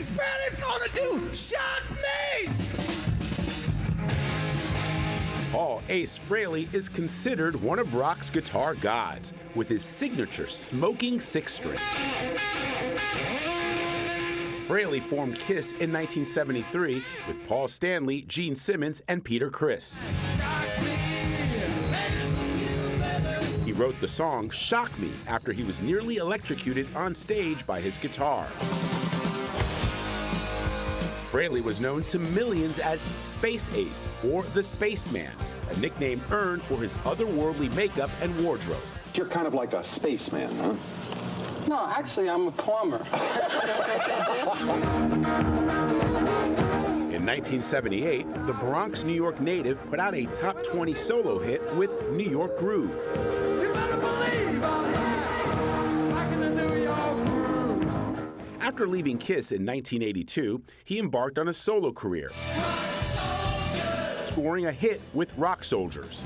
Ace Frehley's gonna do Shock Me! Paul Ace Frehley is considered one of rock's guitar gods, with his signature smoking six-string. Frehley formed Kiss in 1973 with Paul Stanley, Gene Simmons, and Peter Criss. He wrote the song Shock Me after he was nearly electrocuted on stage by his guitar. Frehley was known to millions as Space Ace or the Spaceman, a nickname earned for his otherworldly makeup and wardrobe. You're kind of like a spaceman, huh? No, actually, I'm a plumber. In 1978, the Bronx, New York native put out a top 20 solo hit with New York Groove. You better believe I'm back in the New York groove. After leaving Kiss in 1982, he embarked on a solo career, scoring a hit with Rock Soldiers.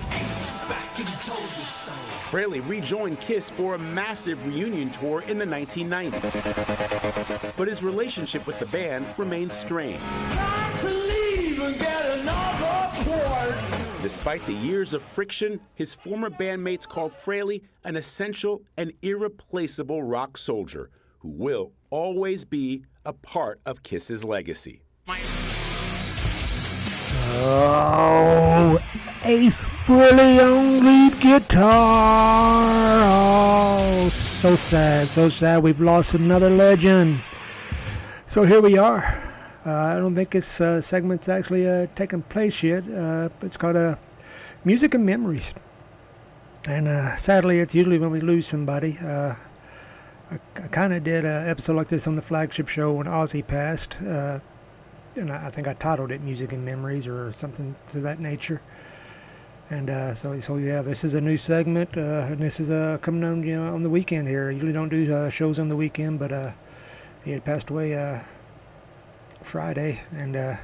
Frehley rejoined Kiss for a massive reunion tour in the 1990s. But his relationship with the band remained strained. Time to leave and get another quart. Despite the years of friction, his former bandmates called Frehley an essential and irreplaceable rock soldier who will always be a part of Kiss's legacy. Oh, Ace Frehley on lead guitar. Oh, so sad, so sad. We've lost another legend. So here we are. I don't think this segment's actually taken place yet. It's called Music and Memories. And sadly, it's usually when we lose somebody. I kind of did an episode like this on the flagship show when Ozzy passed. And I think I titled it Music and Memories or something to that nature. And so yeah, this is a new segment, and this is coming on, on the weekend here. I usually don't do shows on the weekend, but he had passed away Friday, and then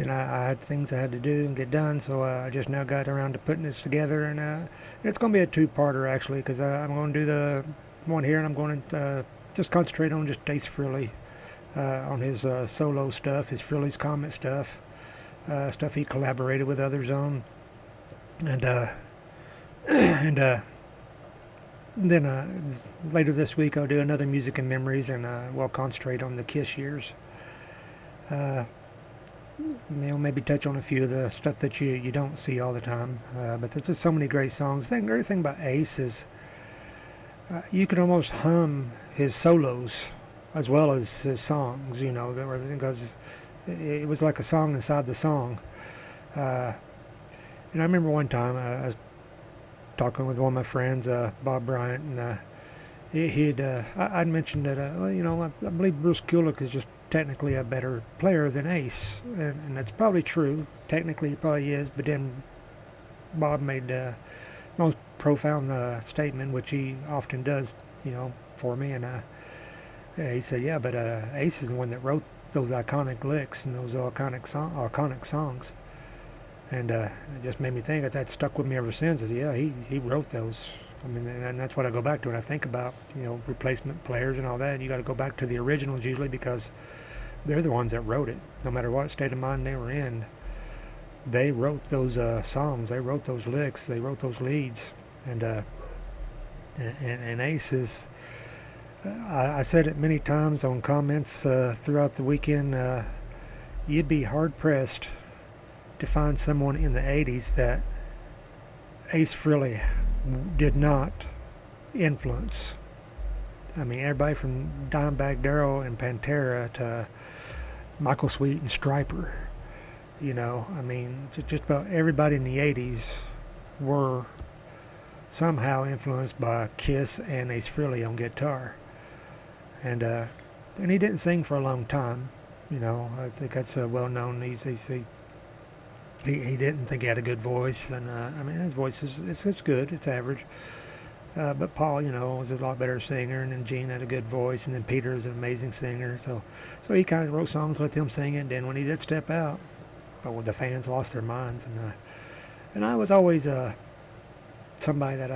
I had things I had to do and get done, so I just now got around to putting this together, and it's going to be a two-parter actually, because I'm going to do the one here, and I'm going to just concentrate on just Ace Frehley. On his solo stuff, his Frehley's Comet stuff, stuff he collaborated with others on, and then later this week I'll do another Music and Memories, and we'll concentrate on the Kiss years. Maybe touch on a few of the stuff that you don't see all the time, but there's just so many great songs. The great thing about Ace is you could almost hum his solos as well as his songs, because it was like a song inside the song. And I remember one time I was talking with one of my friends, Bob Bryant, and I'd mentioned that, I believe Bruce Kulick is just technically a better player than Ace, and that's probably true. Technically, he probably is, but then Bob made the most profound statement, which he often does, for me, and yeah, he said, yeah, but Ace is the one that wrote those iconic licks and those iconic songs. And it just made me think, that stuck with me ever since. Yeah, he wrote those. I mean, and that's what I go back to when I think about, replacement players and all that. You got to go back to the originals usually, because they're the ones that wrote it. No matter what state of mind they were in, they wrote those songs. They wrote those licks. They wrote those leads. And Ace is... I said it many times on comments throughout the weekend. You'd be hard-pressed to find someone in the 80s that Ace Frehley did not influence. I mean, everybody from Dimebag Darrell and Pantera to Michael Sweet and Stryper. I mean, just about everybody in the 80s were somehow influenced by Kiss and Ace Frehley on guitar. And he didn't sing for a long time, I think that's well known. He didn't think he had a good voice, and I mean, his voice it's good, it's average. But Paul, was a lot better singer, and then Gene had a good voice, and then Peter is an amazing singer. So he kind of wrote songs, let them sing it. And then when he did step out, the fans lost their minds, and I was always somebody that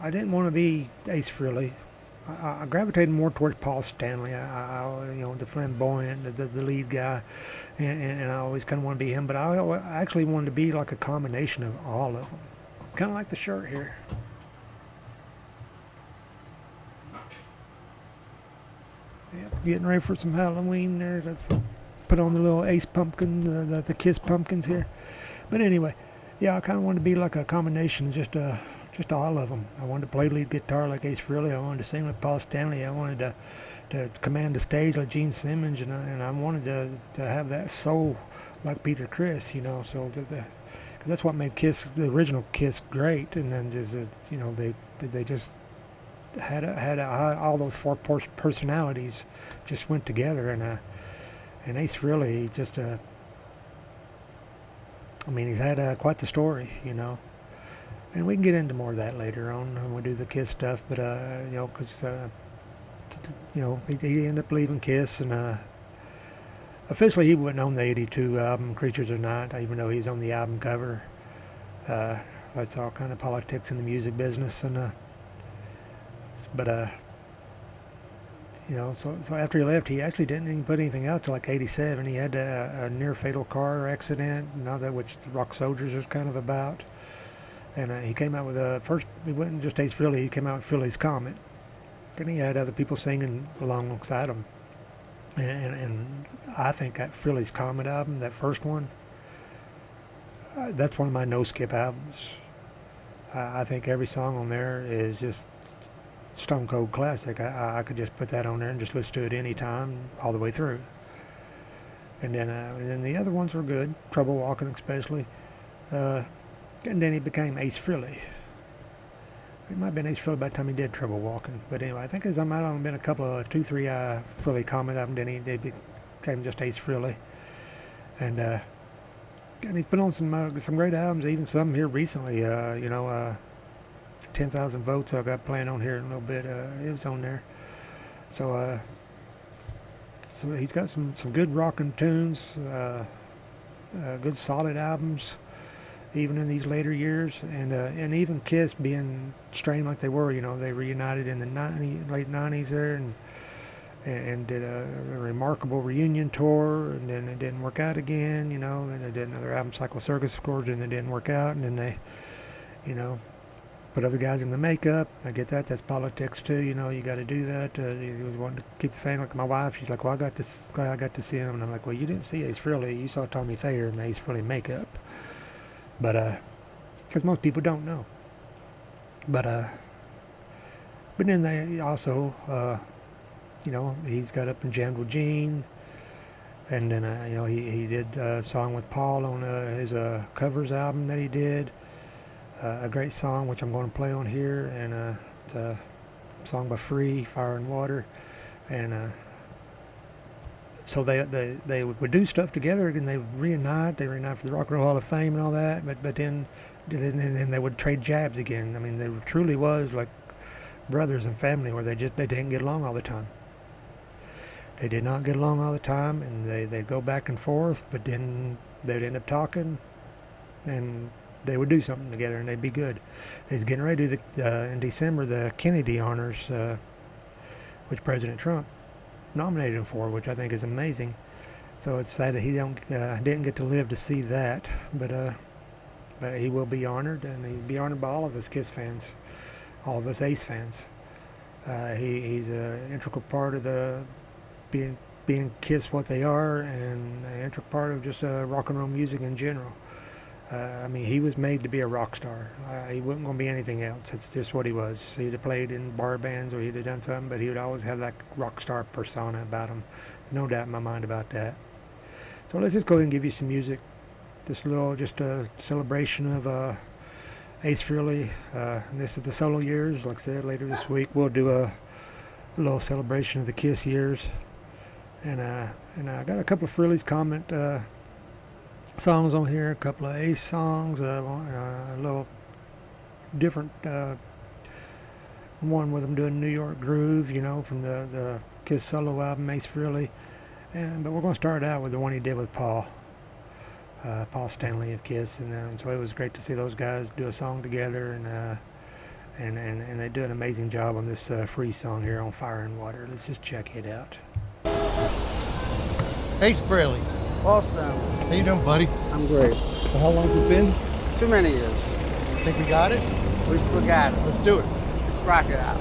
I didn't want to be Ace Frehley. I gravitated more towards Paul Stanley. The flamboyant, the lead guy, and I always kind of wanted to be him. But I actually wanted to be like a combination of all of them, kind of like the shirt here. Yep, getting ready for some Halloween there. Let's put on the little Ace pumpkin, the Kiss pumpkins here. But anyway, yeah, I kind of wanted to be like a combination, just all of them. I wanted to play lead guitar like Ace Frehley. I wanted to sing like Paul Stanley. I wanted to command the stage like Gene Simmons, and I wanted to have that soul like Peter Criss, So because that's what made Kiss, the original Kiss, great. And then just they just had all those four personalities just went together, and Ace Frehley just he's had quite the story, and we can get into more of that later on when we do the Kiss stuff. But because he ended up leaving Kiss, and officially he wouldn't own the '82 album Creatures of Night, even though he's on the album cover. That's all kind of politics in the music business, and so after he left, he actually didn't even put anything out till like '87. He had a near fatal car accident, which the Rock Soldiers is kind of about. And he came out with first, he wasn't just Ace Frehley, he came out with Frehley's Comet. And he had other people singing alongside him. And I think that Frehley's Comet album, that first one, that's one of my no-skip albums. I think every song on there is just stone cold classic. I could just put that on there and just listen to it any time, all the way through. And then the other ones were good, Trouble Walking especially. And then he became Ace Frehley. It might have been Ace Frehley by the time he did Trouble Walking. But anyway, I think there might have been a couple of 2-3 Frehley Comet albums. Then they became just Ace Frehley. And he's put on some great albums, even some here recently. 10,000 Votes I got playing on here in a little bit. It was on there. So he's got some good rockin' tunes, good solid albums, even in these later years, and even Kiss being strained like they were, they reunited in the late 90s there, and did a remarkable reunion tour, and then it didn't work out again, and they did another album, Psycho Circus, of course, and it didn't work out, and then they, put other guys in the makeup. I get that. That's politics too. You got to do that. You want to keep the fan. Like my wife, she's like, "Well, I got to see him," and I'm like, "Well, you didn't see Ace Frehley. You saw Tommy Thayer in the Ace Frehley makeup." But because most people don't know. But then they also, he's got up and jammed with Gene, and then he did a song with Paul on his covers album that he did. A great song, which I'm going to play on here, and it's a song by Free, Fire and Water, and so they would do stuff together, and they would reunite. They reunite for the Rock and Roll Hall of Fame and all that, but then they would trade jabs again. I mean, they truly was like brothers and family, where they didn't get along all the time. They did not get along all the time, and they'd go back and forth, but then they'd end up talking, and they would do something together, and they'd be good. He's getting ready to do in December the Kennedy Honors, which President Trump nominated him for, which I think is amazing. So it's sad that he didn't get to live to see that, but he will be honored, and he'll be honored by all of us Kiss fans, all of us Ace fans. He's an integral part of the being Kiss what they are, and an integral part of just rock and roll music in general. He was made to be a rock star. He wasn't going to be anything else. It's just what he was. He'd have played in bar bands, or he'd have done something, but he would always have that rock star persona about him. No doubt in my mind about that. So let's just go ahead and give you some music. Just a celebration of Ace Frehley. This is the solo years. Like I said, later this week we'll do a little celebration of the Kiss years. And I got a couple of Frehley's Comet songs on here, a couple of Ace songs, a little different one with them doing New York Groove, from the Kiss solo album, Ace Frehley. But we're going to start out with the one he did with Paul Stanley of Kiss, and so it was great to see those guys do a song together, and they do an amazing job on this free song here on Fire and Water. Let's just check it out. Hey, Frehley. Boston. How you doing, buddy? I'm great. Well, how long's it been? Too many years. Think we got it? We still got it. Let's do it. Let's rock it out.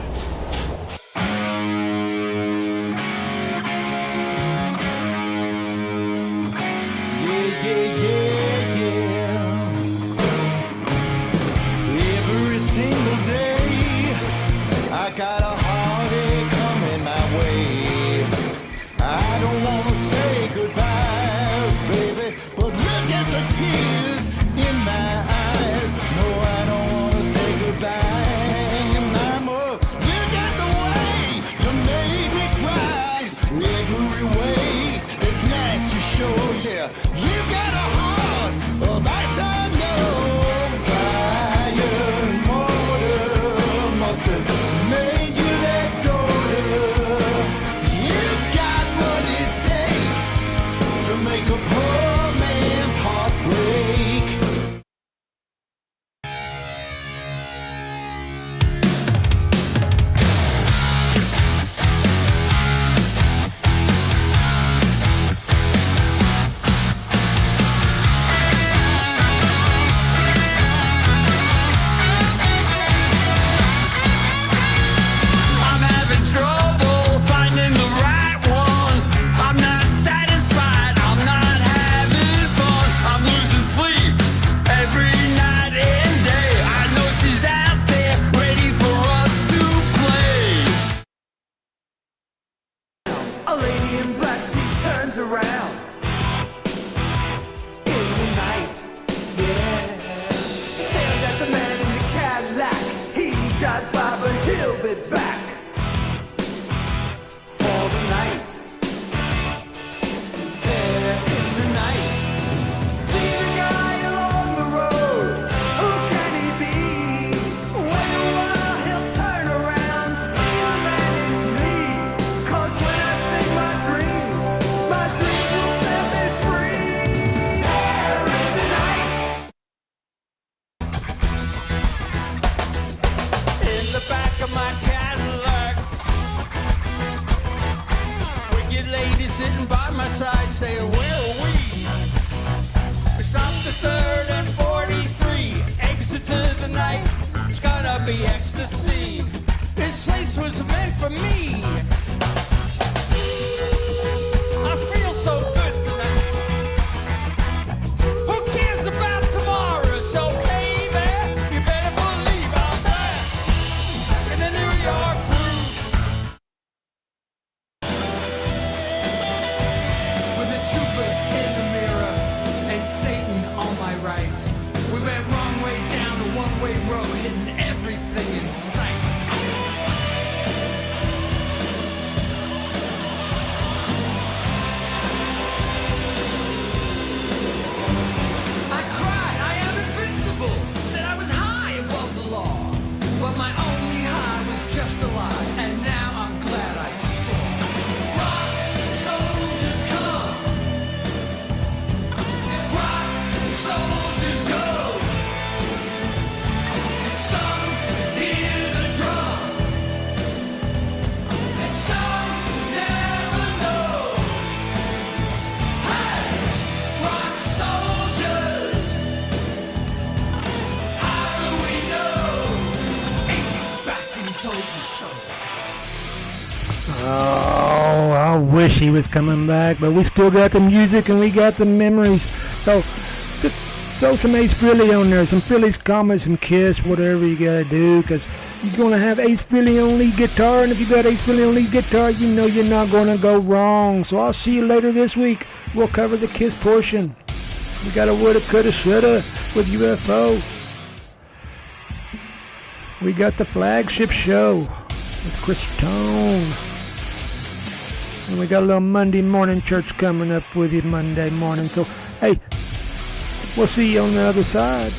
Every single day, I got a heartache coming my way. I don't wanna say goodbye, baby, but look at the tears in my eyes. No, I don't wanna say goodbye, mama. Look at the way you made me cry. Every way that's nice, you show, yeah. You've got a heart of ice, I know. Fire and water must have made you that daughter. You've got what it takes to make a poor man's heart break. I'm having trouble finding the right one. I'm not satisfied, I'm not having fun. I'm losing sleep every night and day. I know she's out there ready for us to play. A lady in black, she turns around in the night, yeah. Stares at the man in the Cadillac. He drives by, but he'll be back for the night. There in the night, see the guy along the road. Who can he be? Wait a while, he'll turn around. See the man is me. 'Cause when I sing my dreams will set me free. There in the night. In the back of my Cadillac, wicked lady sitting by my side saying, where are we? We stopped at 3rd and 43, exit to the night, it's gonna be ecstasy. This place was meant for me. I feel so good tonight. Who cares about tomorrow? So baby, you better believe I'm back in the New York groove. With a trooper in the mirror and Satan on my right, we went wrong way down a one-way road, hitting everything in sight. I cried, I am invincible. Said I was high above the law, but my only high was just a lie. And now I'm glad I saw. Rock soldiers come, rock soldiers go. And some hear the drum, and some never know. Hey, rock soldiers, how do we know? Ace is back and he told me so. Oh, I wish he was coming back, but we still got the music and we got the memories. So just throw some Ace Frehley on there, some Frehley's Comet, some Kiss, whatever you gotta do, because you're gonna have Ace Frehley on lead guitar, and if you got Ace Frehley on lead guitar, you know you're not gonna go wrong. So I'll see you later this week. We'll cover the Kiss portion. We got a woulda, coulda, shoulda with UFO. We got the flagship show with Chris Tone. And we got a little Monday morning church coming up with you Monday morning. So, hey, we'll see you on the other side.